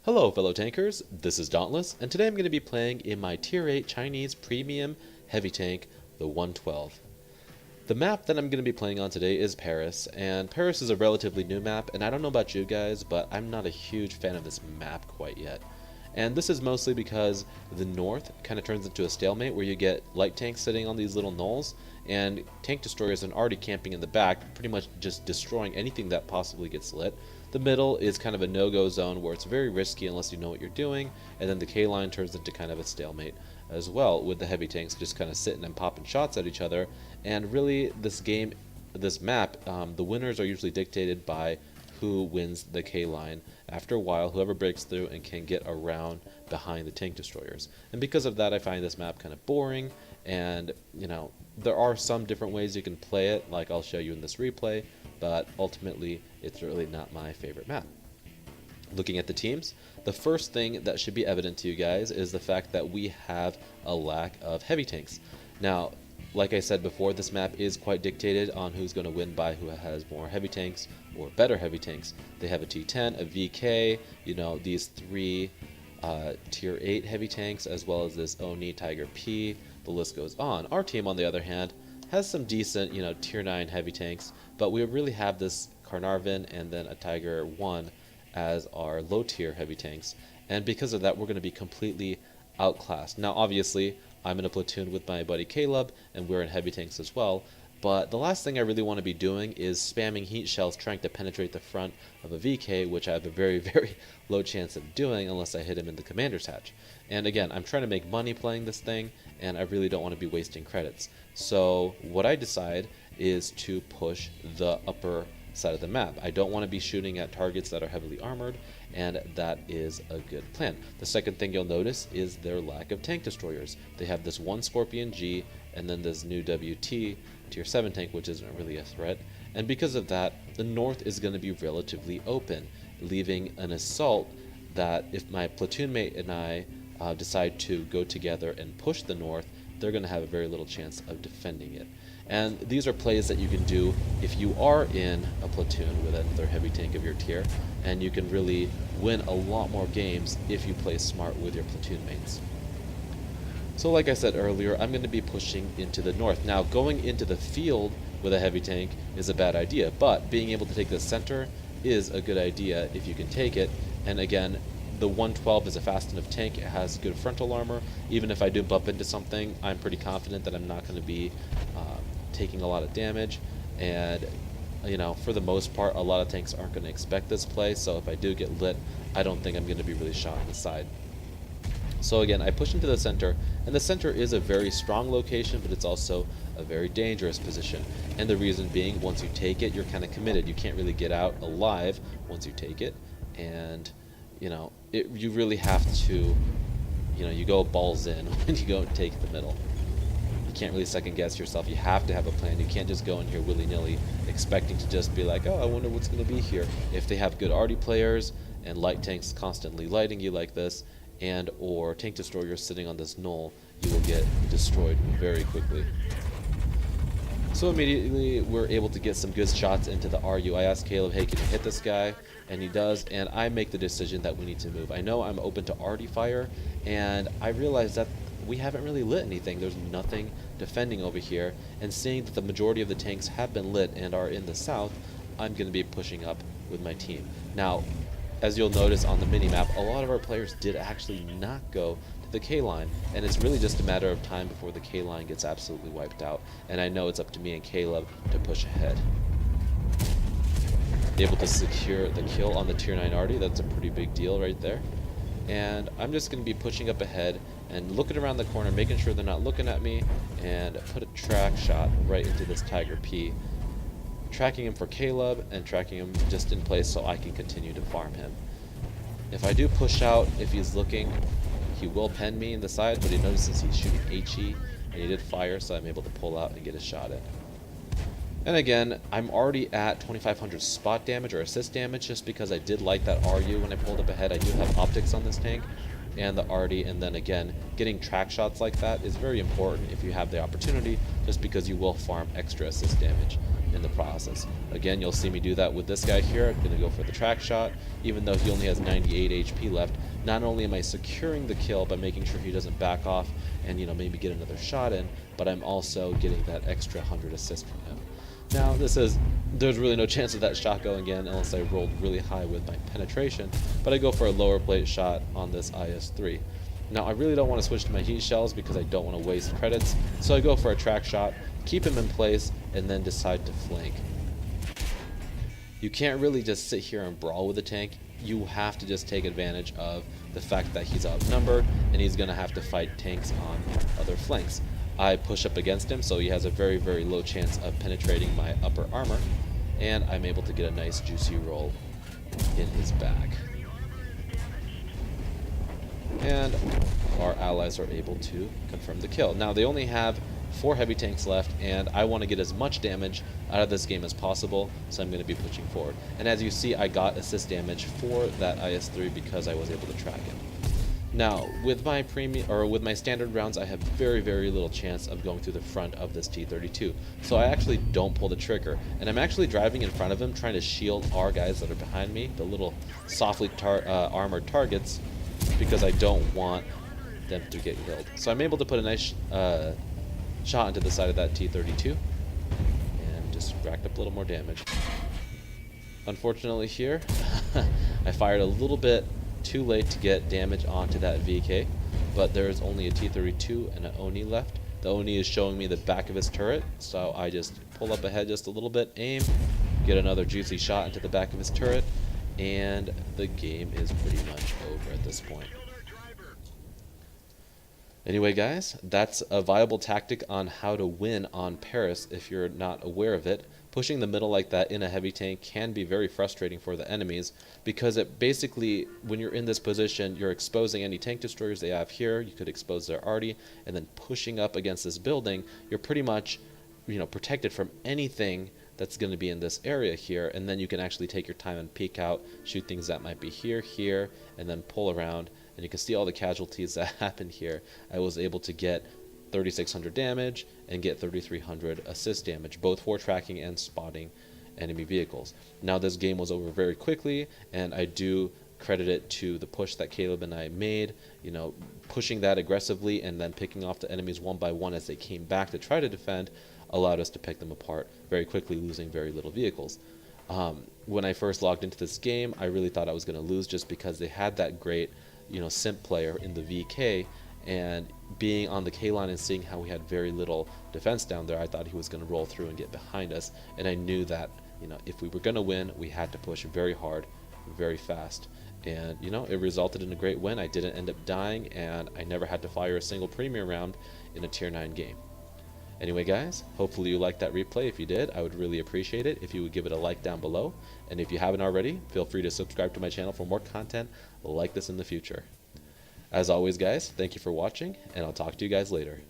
Hello fellow tankers, this is Dauntless, and today I'm going to be playing in my Tier 8 Chinese Premium Heavy Tank, the 112. The map that I'm going to be playing on today is Paris, and Paris is a relatively new map, and I don't know about you guys, but I'm not a huge fan of this map quite yet. And this is mostly because the north kind of turns into a stalemate where you get light tanks sitting on these little knolls, and tank destroyers are already camping in the back, pretty much just destroying anything that possibly gets lit. The middle is kind of a no-go zone where it's very risky unless you know what you're doing, and then the K-line turns into kind of a stalemate as well, with the heavy tanks just kind of sitting and popping shots at each other. And really, this map, the winners are usually dictated by who wins the K-line. After a while, whoever breaks through and can get around behind the tank destroyers. And because of that, I find this map kind of boring, and there are some different ways you can play it, like I'll show you in this replay, but ultimately it's really not my favorite map. Looking at the teams, the first thing that should be evident to you guys is the fact that we have a lack of heavy tanks. Now, like I said before, this map is quite dictated on who's going to win by who has more heavy tanks or better heavy tanks. They have a T10, a VK, these three Tier 8 heavy tanks, as well as this Oni Tiger P. The list goes on. Our team, on the other hand, has some decent, Tier 9 heavy tanks, but we really have this Carnarvon and then a Tiger 1 as our low tier heavy tanks, and because of that we're going to be completely outclassed. Now obviously I'm in a platoon with my buddy Caleb and we're in heavy tanks as well, but the last thing I really want to be doing is spamming heat shells trying to penetrate the front of a VK, which I have a very, very low chance of doing unless I hit him in the commander's hatch. And again, I'm trying to make money playing this thing, and I really don't want to be wasting credits. So what I decide is to push the upper side of the map. I don't want to be shooting at targets that are heavily armored, and that is a good plan. The second thing you'll notice is their lack of tank destroyers. They have this one Scorpion G and then this new WT Tier 7 tank, which isn't really a threat, and because of that the north is going to be relatively open, leaving an assault that if my platoon mate and I decide to go together and push the north, they're going to have a very little chance of defending it. And these are plays that you can do if you are in a platoon with another heavy tank of your tier, and you can really win a lot more games if you play smart with your platoon mates. So like I said earlier, I'm going to be pushing into the north. Now going into the field with a heavy tank is a bad idea, but being able to take the center is a good idea if you can take it. And again, the 112 is a fast enough tank. It has good frontal armor. Even if I do bump into something, I'm pretty confident that I'm not going to be taking a lot of damage. And for the most part, a lot of tanks aren't going to expect this play, so if I do get lit, I don't think I'm going to be really shot on the side. So again, I push into the center, and the center is a very strong location, but it's also a very dangerous position. And the reason being, once you take it, you're kind of committed. You can't really get out alive once you take it, and you really have to, you go balls in when you go and take the middle. You can't really second guess yourself. You have to have a plan. You can't just go in here willy-nilly expecting to just be like, oh, I wonder what's going to be here. If they have good arty players and light tanks constantly lighting you like this, and or tank destroyers sitting on this knoll, you will get destroyed very quickly. So immediately we're able to get some good shots into the RU. I asked Caleb, hey, can you hit this guy? And he does, and I make the decision that we need to move. I know I'm open to arty fire, and I realize that we haven't really lit anything. There's nothing defending over here, and seeing that the majority of the tanks have been lit and are in the south, I'm going to be pushing up with my team. Now, as you'll notice on the mini-map, a lot of our players did actually not go to the K-line, and it's really just a matter of time before the K-line gets absolutely wiped out, and I know it's up to me and Caleb to push ahead. Able to secure the kill on the Tier 9 arty, that's a pretty big deal right there. And I'm just going to be pushing up ahead and looking around the corner, making sure they're not looking at me, and put a track shot right into this Tiger P. Tracking him for Caleb and tracking him just in place so I can continue to farm him. If I do push out, if he's looking, he will pen me in the side, but he notices he's shooting HE, and he did fire, so I'm able to pull out and get a shot in. And again, I'm already at 2500 spot damage or assist damage just because I did like that RU when I pulled up ahead. I do have optics on this tank and the arty, and then again, getting track shots like that is very important if you have the opportunity, just because you will farm extra assist damage. in the process. Again, you'll see me do that with this guy here. I'm going to go for the track shot, even though he only has 98 HP left. Not only am I securing the kill by making sure he doesn't back off and, you know, maybe get another shot in, but I'm also getting that extra 100 assist from him. Now, there's really no chance of that shot going in unless I rolled really high with my penetration, but I go for a lower plate shot on this IS-3. Now, I really don't want to switch to my heat shells because I don't want to waste credits, so I go for a track shot, keep him in place, and then decide to flank. You can't really just sit here and brawl with the tank. You have to just take advantage of the fact that he's outnumbered and he's going to have to fight tanks on other flanks. I push up against him, so he has a very, very low chance of penetrating my upper armor, and I'm able to get a nice juicy roll in his back. And our allies are able to confirm the kill. Now, they only have 4 heavy tanks left, and I want to get as much damage out of this game as possible, so I'm going to be pushing forward. And as you see, I got assist damage for that IS-3 because I was able to track him. Now, with my standard rounds, I have very, very little chance of going through the front of this T-32. So I actually don't pull the trigger, and I'm actually driving in front of him, trying to shield our guys that are behind me, the little softly armored targets, because I don't want them to get killed. So I'm able to put a nice shot into the side of that T-32, and just racked up a little more damage. Unfortunately here, I fired a little bit too late to get damage onto that VK, but there's only a T-32 and an Oni left. The Oni is showing me the back of his turret, so I just pull up ahead just a little bit, aim, get another juicy shot into the back of his turret, and the game is pretty much over at this point. Anyway, guys, that's a viable tactic on how to win on Paris if you're not aware of it. Pushing the middle like that in a heavy tank can be very frustrating for the enemies because it basically, when you're in this position, you're exposing any tank destroyers they have here. You could expose their arty, and then pushing up against this building, you're pretty much, you know, protected from anything that's going to be in this area here, and then you can actually take your time and peek out, shoot things that might be here, and then pull around, and you can see all the casualties that happened here. I was able to get 3,600 damage and get 3,300 assist damage, both for tracking and spotting enemy vehicles. Now, this game was over very quickly, and I do credit it to the push that Caleb and I made, you know, pushing that aggressively and then picking off the enemies one by one as they came back to try to defend allowed us to pick them apart very quickly, losing very little vehicles. When I first logged into this game, I really thought I was going to lose just because they had that great, you know, simp player in the VK, and being on the K-line and seeing how we had very little defense down there, I thought he was going to roll through and get behind us, and I knew that, you know, if we were going to win, we had to push very hard, very fast, and, you know, it resulted in a great win. I didn't end up dying, and I never had to fire a single premium round in a tier 9 game. Anyway, guys, hopefully you liked that replay. If you did, I would really appreciate it if you would give it a like down below, and if you haven't already, feel free to subscribe to my channel for more content like this in the future. As always, guys, thank you for watching, and I'll talk to you guys later.